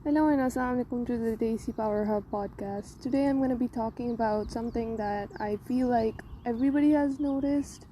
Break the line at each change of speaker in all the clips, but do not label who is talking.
Hello and assalamualaikum to the Desi Power Hub podcast. Today I'm going to be talking about something that I feel like everybody has noticed,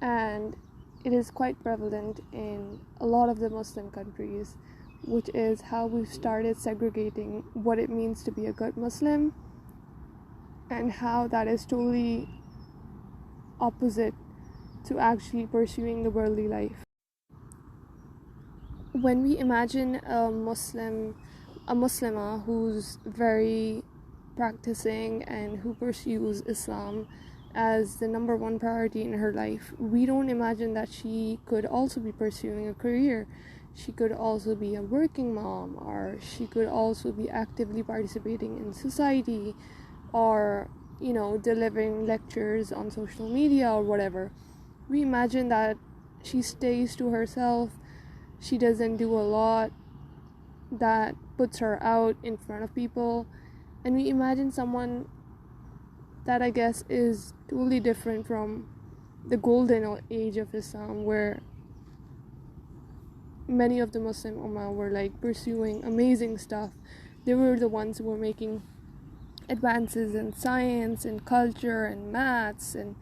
and it is quite prevalent in a lot of the Muslim countries, which is how we've started segregating what it means to be a good Muslim and how that is totally opposite to actually pursuing the worldly life. When we imagine a Muslimah who's very practicing and who pursues Islam as the number one priority in her life, we don't imagine that she could also be pursuing a career. She could also be a working mom, or she could also be actively participating in society, or delivering lectures on social media or whatever. We imagine that she stays to herself, she doesn't do a lot that puts her out in front of people, and we imagine someone that I guess is totally different from the golden age of Islam, where many of the Muslim Ummah were pursuing amazing stuff. They were the ones who were making advances in science and culture and maths and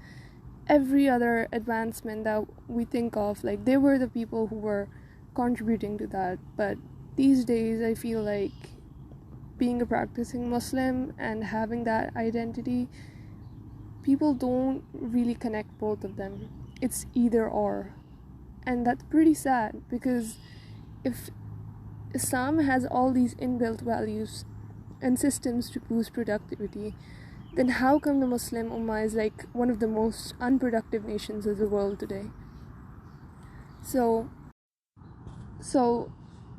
every other advancement that we think of. They were the people who were contributing to that. But these days I feel like being a practicing Muslim and having that identity, people don't really connect both of them. It's either or. And that's pretty sad, because if Islam has all these inbuilt values and systems to boost productivity, then how come the Muslim Ummah is one of the most unproductive nations of the world today? So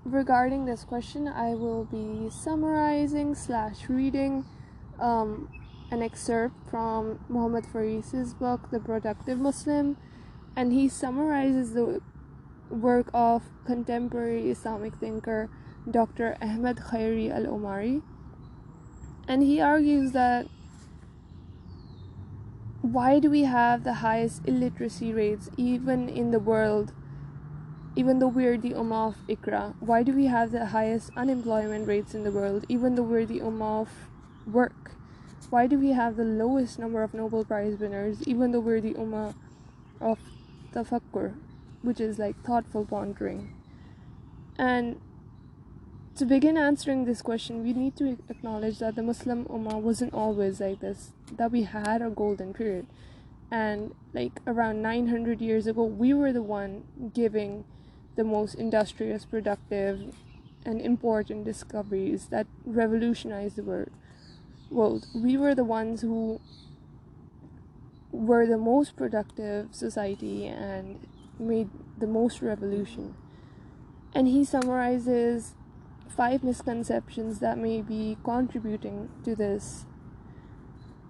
regarding this question, I will be summarizing / reading an excerpt from Muhammad Faris's book, The Productive Muslim, and he summarizes the work of contemporary Islamic thinker Dr. Ahmed Khairi al-Omari, and he argues that why do we have the highest illiteracy rates even in the world, even though we're the Ummah of Iqra? Why do we have the highest unemployment rates in the world, even though we're the Ummah of work? Why do we have the lowest number of Nobel Prize winners, even though we're the Ummah of Tafakkur, which is thoughtful pondering? And to begin answering this question, we need to acknowledge that the Muslim Ummah wasn't always like this, that we had a golden period. And around 900 years ago, we were the one giving the most industrious, productive, and important discoveries that revolutionized the world. We were the ones who were the most productive society and made the most revolution. And he summarizes 5 misconceptions that may be contributing to this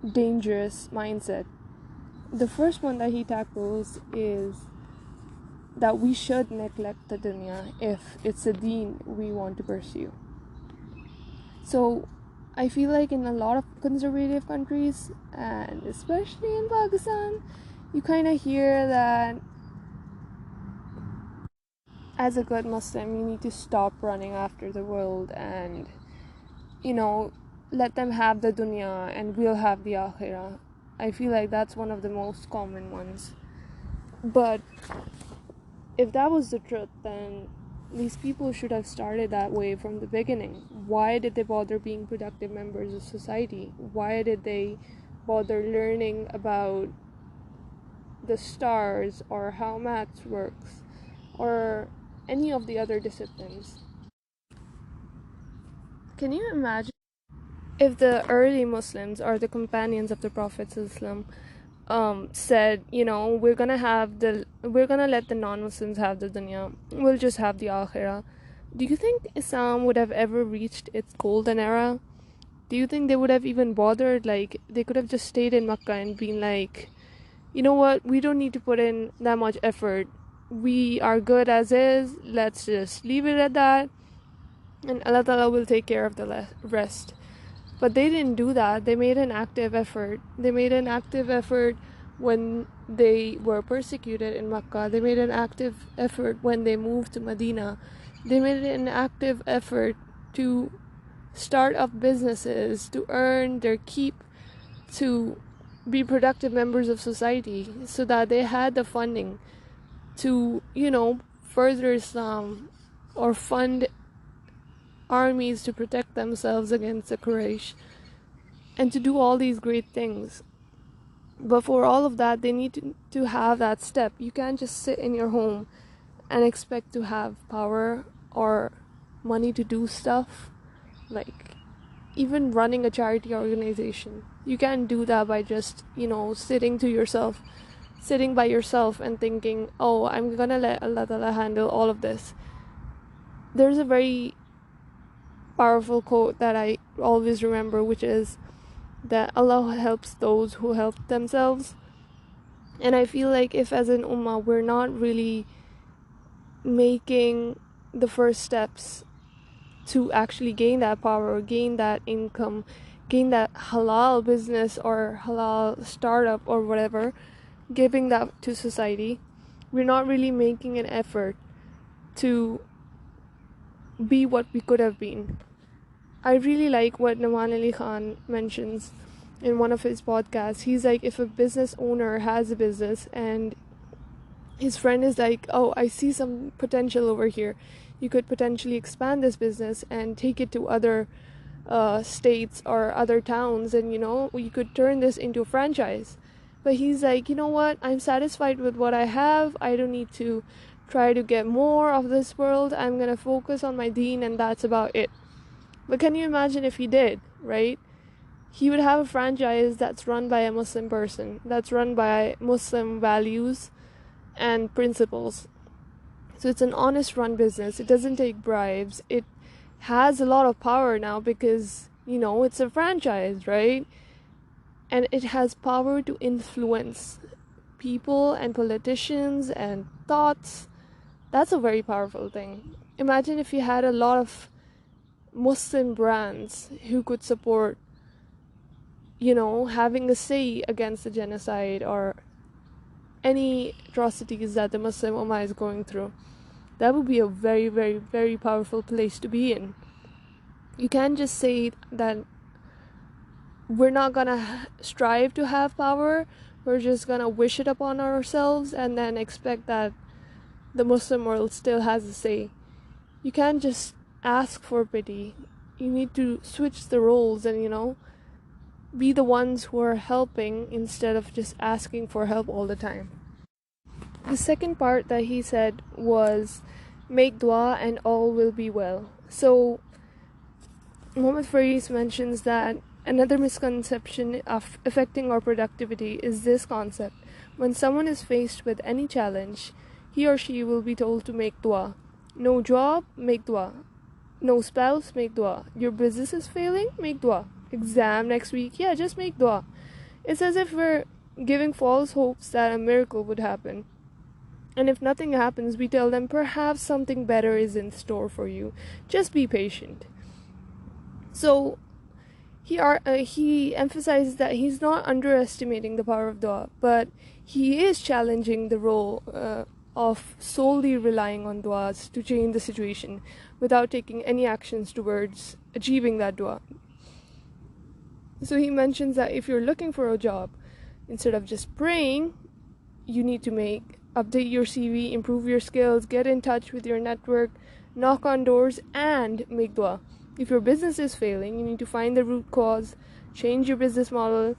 dangerous mindset. The first one that he tackles is that we should neglect the dunya if it's a deen we want to pursue. So I feel like in a lot of conservative countries, and especially in Pakistan, you kind of hear that as a good Muslim, you need to stop running after the world and, let them have the dunya and we'll have the akhirah. I feel like that's one of the most common ones. But if that was the truth, then these people should have started that way from the beginning. Why did they bother being productive members of society? Why did they bother learning about the stars or how maths works or any of the other disciplines? Can you imagine if the early Muslims or the companions of the Prophet said, we're gonna let the non-Muslims have the dunya, we'll just have the akhirah? Do you think Islam would have ever reached its golden era? Do you think they would have even bothered? They could have just stayed in Makkah and been you know what, we don't need to put in that much effort, we are good as is, let's just leave it at that, and Allah Ta'ala will take care of the rest. But they didn't do that. They made an active effort. They made an active effort when they were persecuted in Makkah. They made an active effort when they moved to Medina. They made an active effort to start up businesses, to earn their keep, to be productive members of society, so that they had the funding to, further Islam or fund armies to protect themselves against the Quraysh and to do all these great things. But for all of that, they need to have that step. You can't just sit in your home and expect to have power or money to do stuff. Like, even running a charity organization, you can't do that by just, sitting by yourself and thinking, oh, I'm gonna let Allah Ta'ala handle all of this. There's a very powerful quote that I always remember, which is that Allah helps those who help themselves. And I feel like if as an ummah we're not really making the first steps to actually gain that power, gain that income, gain that halal business or halal startup or whatever, giving that to society, we're not really making an effort to be what we could have been. I really like what Naman Ali Khan mentions in one of his podcasts. He's like, if a business owner has a business and his friend is like, oh, I see some potential over here, you could potentially expand this business and take it to other states or other towns, and you could turn this into a franchise. But he's like, you know what, I'm satisfied with what I have. I don't need to try to get more of this world. I'm gonna focus on my deen, and that's about it. But can you imagine if he did, right? He would have a franchise that's run by a Muslim person, that's run by Muslim values and principles. So it's an honest run business. It doesn't take bribes. It has a lot of power now because, it's a franchise, right? And it has power to influence people and politicians and thoughts. That's a very powerful thing. Imagine if you had a lot of Muslim brands who could support, having a say against the genocide or any atrocities that the Muslim Ummah is going through. That would be a very, very, very powerful place to be in. You can't just say that we're not gonna strive to have power, we're just gonna wish it upon ourselves and then expect that the Muslim world still has a say. You can't just ask for pity. You need to switch the roles and, be the ones who are helping instead of just asking for help all the time. The second part that he said was, make dua and all will be well. So Muhammad Faris mentions that another misconception of affecting our productivity is this concept. When someone is faced with any challenge, he or she will be told to make dua. No job, make dua. No spouse, make dua. Your business is failing, make dua. Exam next week, yeah, just make dua. It's as if we're giving false hopes that a miracle would happen. And if nothing happens, we tell them perhaps something better is in store for you. Just be patient. So he emphasizes that he's not underestimating the power of dua, but he is challenging the role of solely relying on duas to change the situation without taking any actions towards achieving that dua. So he mentions that if you're looking for a job, instead of just praying, you need to update your CV, improve your skills, get in touch with your network, knock on doors, and make dua. If your business is failing, you need to find the root cause, change your business model,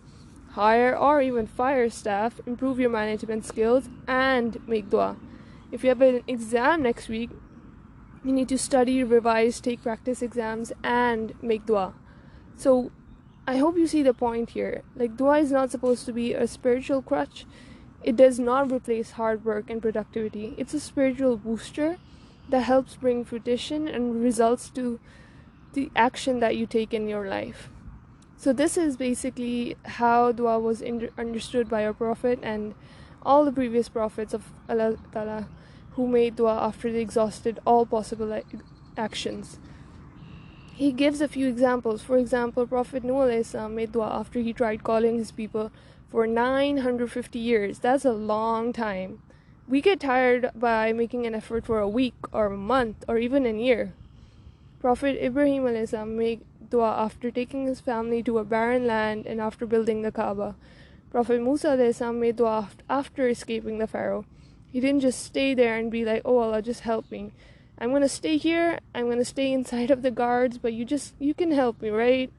hire or even fire staff, improve your management skills, and make dua. If you have an exam next week, you need to study, revise, take practice exams, and make dua. So I hope you see the point here. Like, dua is not supposed to be a spiritual crutch. It does not replace hard work and productivity. It's a spiritual booster that helps bring fruition and results to the action that you take in your life. So this is basically how dua was understood by our Prophet and all the previous prophets of Allah Ta'ala who made dua after they exhausted all possible actions. He gives a few examples. For example, Prophet Nuh alayhi salam made dua after he tried calling his people for 950 years. That's a long time. We get tired by making an effort for a week or a month or even a year. Prophet Ibrahim alayhi salam made dua after taking his family to a barren land and after building the Kaaba. Prophet Musa alayhi salam made dua after escaping the Pharaoh. He didn't just stay there and be like, oh Allah, just help me. I'm going to stay here, I'm going to stay inside of the guards, but you can help me, right?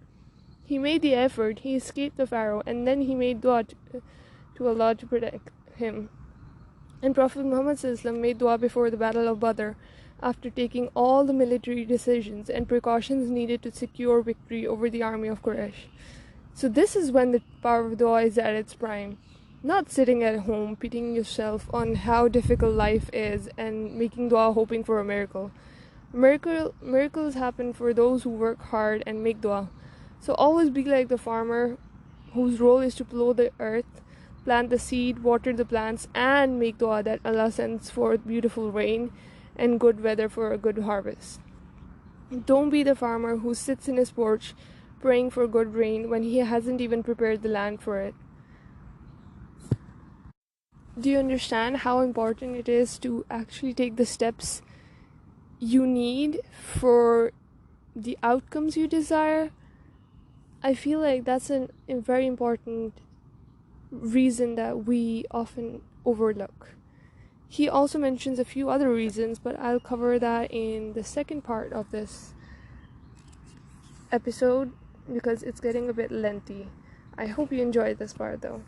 He made the effort, he escaped the Pharaoh, and then he made dua to Allah to protect him. And Prophet Muhammad made dua before the Battle of Badr, after taking all the military decisions and precautions needed to secure victory over the army of Quraysh. So this is when the power of dua is at its prime. Not sitting at home, pitying yourself on how difficult life is and making dua hoping for a miracle. Miracles happen for those who work hard and make dua. So always be like the farmer whose role is to plow the earth, plant the seed, water the plants, and make dua that Allah sends forth beautiful rain and good weather for a good harvest. Don't be the farmer who sits in his porch praying for good rain when he hasn't even prepared the land for it. Do you understand how important it is to actually take the steps you need for the outcomes you desire? I feel like that's a very important reason that we often overlook. He also mentions a few other reasons, but I'll cover that in the second part of this episode because it's getting a bit lengthy. I hope you enjoyed this part though.